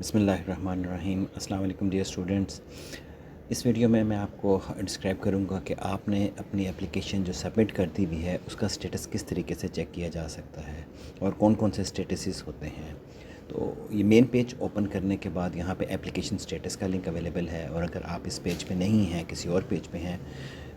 बिस्मिल्लाहिर्रहमानिर्रहीम। अस्सलाम वालेकुम डियर स्टूडेंट्स। इस वीडियो में मैं आपको डिस्क्राइब करूंगा कि आपने अपनी एप्लीकेशन जो सबमिट कर दी हुई है उसका स्टेटस किस तरीके से चेक किया जा सकता है और कौन कौन से स्टेटसेस होते हैं। तो ये मेन पेज ओपन करने के बाद यहाँ पे एप्लीकेशन स्टेटस का लिंक अवेलेबल है, और अगर आप इस पेज पे नहीं हैं, किसी और पेज पे हैं,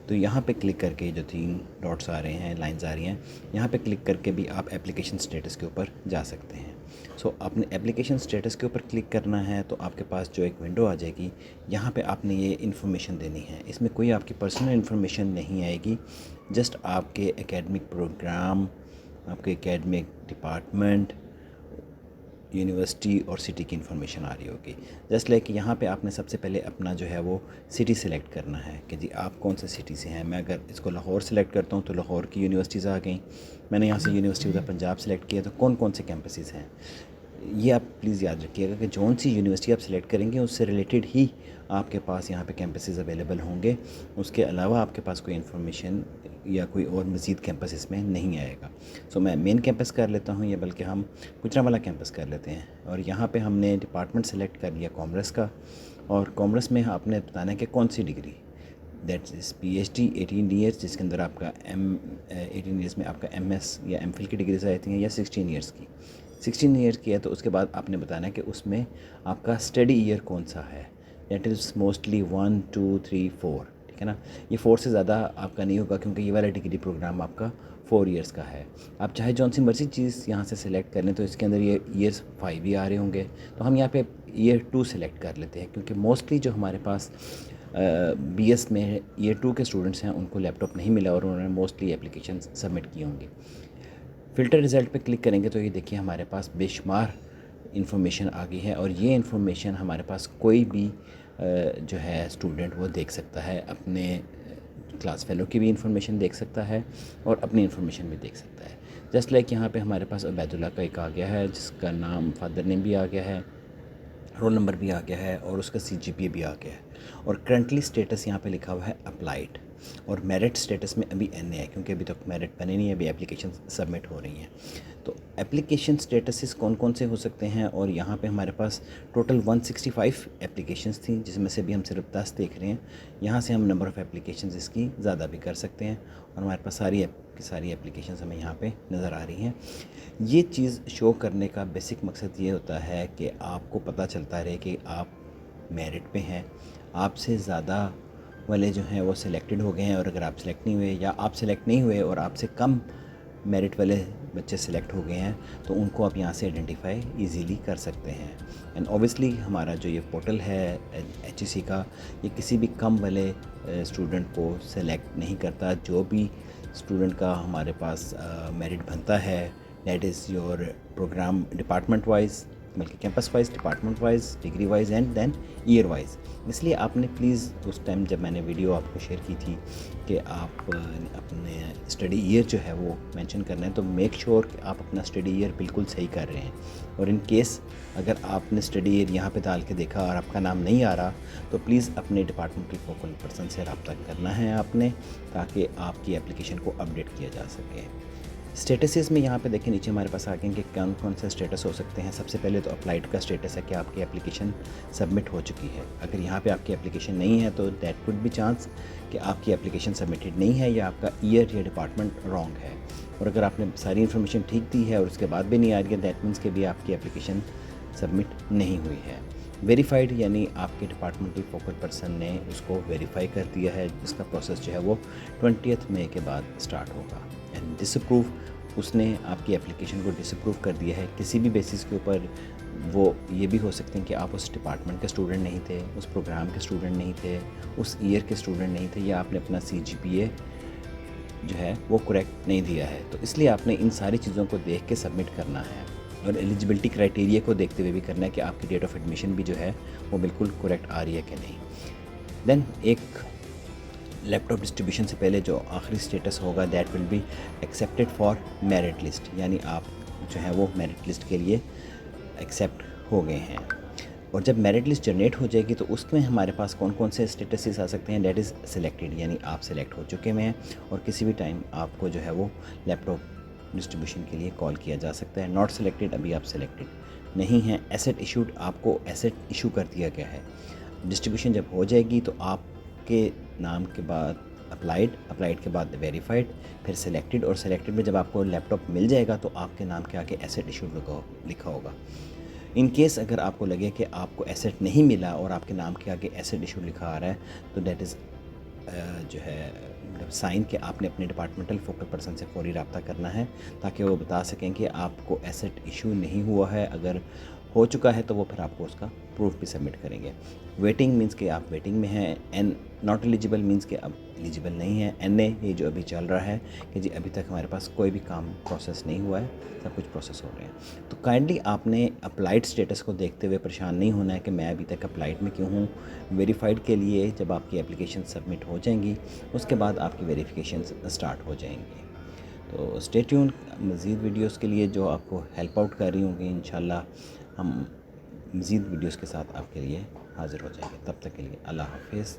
तो यहाँ पे क्लिक करके जो 3 डॉट्स आ रहे हैं, लाइंस आ रही हैं, यहाँ पे क्लिक करके भी आप एप्लीकेशन स्टेटस के ऊपर जा सकते हैं। सो आपने एप्लीकेशन स्टेटस के ऊपर क्लिक करना है तो आपके पास जो एक विंडो आ जाएगी, यहाँ पे आपने ये इन्फॉर्मेशन देनी है। इसमें कोई आपकी पर्सनल इन्फॉर्मेशन नहीं आएगी, जस्ट आपके एकेडमिक प्रोग्राम, आपके एकेडमिक डिपार्टमेंट, यूनिवर्सिटी और सिटी की इन्फॉर्मेशन आ रही होगी। जस्ट लाइक यहाँ पे आपने सबसे पहले अपना जो है वो सिटी सेलेक्ट करना है कि जी आप कौन से सिटी से हैं। मैं अगर इसको लाहौर सेलेक्ट करता हूँ तो लाहौर की यूनिवर्सिटीज़ आ गई। मैंने यहाँ से यूनिवर्सिटी ऑफ पंजाब सेलेक्ट किया, तो कौन कौन से कैंपसेस हैं ये आप प्लीज़ याद रखिएगा कि जौन सी यूनिवर्सिटी आप सेलेक्ट करेंगे उससे रिलेटेड ही आपके पास यहाँ पे कैंपसेस अवेलेबल होंगे। उसके अलावा आपके पास कोई इन्फॉर्मेशन या कोई और मज़ीद कैंपस इसमें नहीं आएगा। सो मैं मेन कैंपस कर लेता हूँ, या बल्कि हम गुजरांवाला कैंपस कर लेते हैं। और यहाँ पे हमने डिपार्टमेंट सेलेक्ट कर लिया कॉमर्स का, और कॉमर्स में आपने बताना है कि कौन सी degree, that's is PhD 18 years, जिसके अंदर आपका 18 ईयर्स में आपका MS या MPhil की डिग्रीज आती हैं, या 16 ईयर्स की। 16 ईयर्स की है तो उसके बाद आपने बताना है कि उसमें आपका स्टडी ईयर कौन सा है। दैट इज़ मोस्टली 1 2 3 4, ठीक है ना। ये 4 से ज़्यादा आपका नहीं होगा, क्योंकि ये वाला डिग्री प्रोग्राम आपका 4 ईयर्स का है। आप चाहे जौन सी मर्जी चीज़ यहाँ से सिलेक्ट कर लें, तो इसके अंदर ये ईयर्स 5 भी आ रहे होंगे, तो हम यहाँ पे ईयर 2 सेलेक्ट कर लेते हैं, क्योंकि मोस्टली जो हमारे पास BS में ईयर 2 के स्टूडेंट्स हैं उनको लैपटॉप नहीं मिला और उन्होंने मोस्टली एप्लीकेशन सबमिट की होंगी। फ़िल्टर रिज़ल्ट पे क्लिक करेंगे तो ये देखिए हमारे पास बेशुमार इन्फॉर्मेशन आ गई है, और ये इन्फॉर्मेशन हमारे पास कोई भी जो है स्टूडेंट वो देख सकता है। अपने क्लास फेलो की भी इन्फॉर्मेशन देख सकता है और अपनी इन्फॉर्मेशन भी देख सकता है। जस्ट लाइक यहाँ पे हमारे पास अबैदुल्ला का एक आ गया है, जिसका नाम, फादर नेम भी आ गया है, रोल नंबर भी आ गया है, और उसका CGPA भी आ गया है। और करंटली स्टेटस यहाँ पे लिखा हुआ है अप्लाइड, और मेरिट स्टेटस में अभी NA है, क्योंकि अभी तक मेरिट बने नहीं है, अभी एप्लीकेशन सबमिट हो रही हैं। तो एप्लीकेशन स्टेटसेस कौन कौन से हो सकते हैं, और यहाँ पे हमारे पास टोटल 165 एप्लीकेशंस थी, जिसमें से भी हम सिर्फ 10 देख रहे हैं। यहाँ से हम नंबर ऑफ़ एप्लीकेशंस इसकी ज़्यादा भी कर सकते हैं, और हमारे पास सारी एप्लीकेशंस हमें यहाँ पे नज़र आ रही हैं। ये चीज़ शो करने का बेसिक मकसद ये होता है कि आपको पता चलता रहे कि आप मेरिट पे हैं, आपसे ज़्यादा वाले जो हैं वो सिलेक्टेड हो गए हैं, और अगर आप सेलेक्ट नहीं हुए या आप सेलेक्ट नहीं हुए और आपसे कम मेरिट वाले बच्चे सेलेक्ट हो गए हैं, तो उनको आप यहाँ से आइडेंटिफाई इजीली कर सकते हैं। एंड ऑब्वियसली हमारा जो ये पोर्टल है HEC का, ये किसी भी कम वाले स्टूडेंट को सेलेक्ट नहीं करता। जो भी स्टूडेंट का हमारे पास मेरिट बनता है, that is your programme department wise, बल्कि campus wise, department wise, degree wise and then year wise. इसलिए आपने प्लीज़ उस टाइम जब मैंने वीडियो आपको शेयर की थी कि आप अपने स्टडी ईयर जो है वो मेंशन करना है, तो मेक श्योर कि आप अपना स्टडी ईयर बिल्कुल सही कर रहे हैं। और इन केस अगर आपने स्टडी ईयर यहाँ पे डाल के देखा और आपका नाम नहीं आ रहा, तो प्लीज़ अपने डिपार्टमेंटल फोकल पर्सन से रब्ता करना है आपने, ताकि आपकी एप्लीकेशन को अपडेट किया जा सके। स्टेटसेस में यहाँ पे देखिए नीचे हमारे पास आ गए कि कौन कौन से स्टेटस हो सकते हैं। सबसे पहले तो अप्लाइड का स्टेटस है कि आपकी एप्लीकेशन सबमिट हो चुकी है। अगर यहाँ पे आपकी एप्लीकेशन नहीं है तो दैट कुड बी चांस कि आपकी एप्लीकेशन सबमिटेड नहीं है, या आपका ईयर या डिपार्टमेंट रॉन्ग है। और अगर आपने सारी इन्फॉर्मेशन ठीक दी है और उसके बाद भी नहीं आ रही है, दैट मीन्स कि भी आपकी एप्लीकेशन सबमिट नहीं हुई है। वेरीफाइड यानी आपके डिपार्टमेंटल फोकल पर्सन ने उसको वेरीफाई कर दिया है, जिसका प्रोसेस जो है वो 20 मई के बाद स्टार्ट होगा। एंड डिसअप्रूव, उसने आपकी एप्लीकेशन को डिसअप्रूव कर दिया है किसी भी बेसिस के ऊपर। वो ये भी हो सकते हैं कि आप उस डिपार्टमेंट के स्टूडेंट नहीं थे, उस प्रोग्राम के स्टूडेंट नहीं थे, उस ईयर के स्टूडेंट नहीं थे, या आपने अपना CGPA जो है वो करेक्ट नहीं दिया है। तो इसलिए आपने इन सारी चीज़ों को देख के सबमिट करना है, और एलिजिबिलिटी क्राइटेरिया को देखते हुए भी करना है कि आपकी डेट ऑफ एडमिशन भी जो है वो बिल्कुल करेक्ट आ रही है कि नहीं। देन एक लैपटॉप डिस्ट्रीब्यूशन से पहले जो आखिरी स्टेटस होगा, that will be accepted for merit list, यानी आप जो है वो मेरिट लिस्ट के लिए एक्सेप्ट हो गए हैं। और जब मेरिट लिस्ट जनरेट हो जाएगी तो उसमें हमारे पास कौन कौन से स्टेटसेस आ सकते हैं, दैट इज़ सिलेक्टेड, यानी आप सेलेक्ट हो चुके हैं और किसी भी टाइम आपको जो है वो लैपटॉप डिस्ट्रीब्यूशन के लिए कॉल किया जा सकता है। नॉट सिलेक्टेड, अभी आप सिलेक्टेड नहीं हैं। एसेट इशूड, आपको एसेट इशू कर दिया गया है। डिस्ट्रीब्यूशन जब हो जाएगी तो आपके नाम के बाद अप्लाइड के बाद वेरीफाइड, फिर सिलेक्टेड, और सिलेक्टेड में जब आपको लैपटॉप मिल जाएगा तो आपके नाम के आगे एसेट इशूड लिखा होगा। इन केस अगर आपको लगे कि आपको एसेट नहीं मिला और आपके नाम के आगे एसेट इशू लिखा आ रहा है, तो डेट इज़ जो है मतलब साइन कि आपने अपने डिपार्टमेंटल फोकल पर्सन से फौरी रब्ता करना है, ताकि वो बता सकें कि आपको एसेट इशू नहीं हुआ है। अगर हो चुका है तो वो फिर आपको उसका प्रूफ भी सबमिट करेंगे। वेटिंग मींस कि आप वेटिंग में हैं। एन नॉट एलिजिबल मींस कि अब एलिजिबल नहीं है। एन ए ये जो अभी चल रहा है कि जी अभी तक हमारे पास कोई भी काम प्रोसेस नहीं हुआ है, सब कुछ प्रोसेस हो रहे हैं। तो काइंडली आपने अप्लाइड स्टेटस को देखते हुए परेशान नहीं होना है कि मैं अभी तक अप्लाइड में क्यों हूँ। वेरीफाइड के लिए जब आपकी एप्लीकेशन सबमिट हो जाएंगी उसके बाद आपकी वेरिफिकेशन स्टार्ट हो जाएंगी। तो स्टे ट्यून मज़ीद वीडियोस के लिए जो आपको हेल्प आउट कर रही होंगी। इंशाल्लाह हम मज़ीद वीडियोस के साथ आपके लिए हाज़िर हो जाएंगे। तब तक के लिए अल्लाह हाफ़िज़।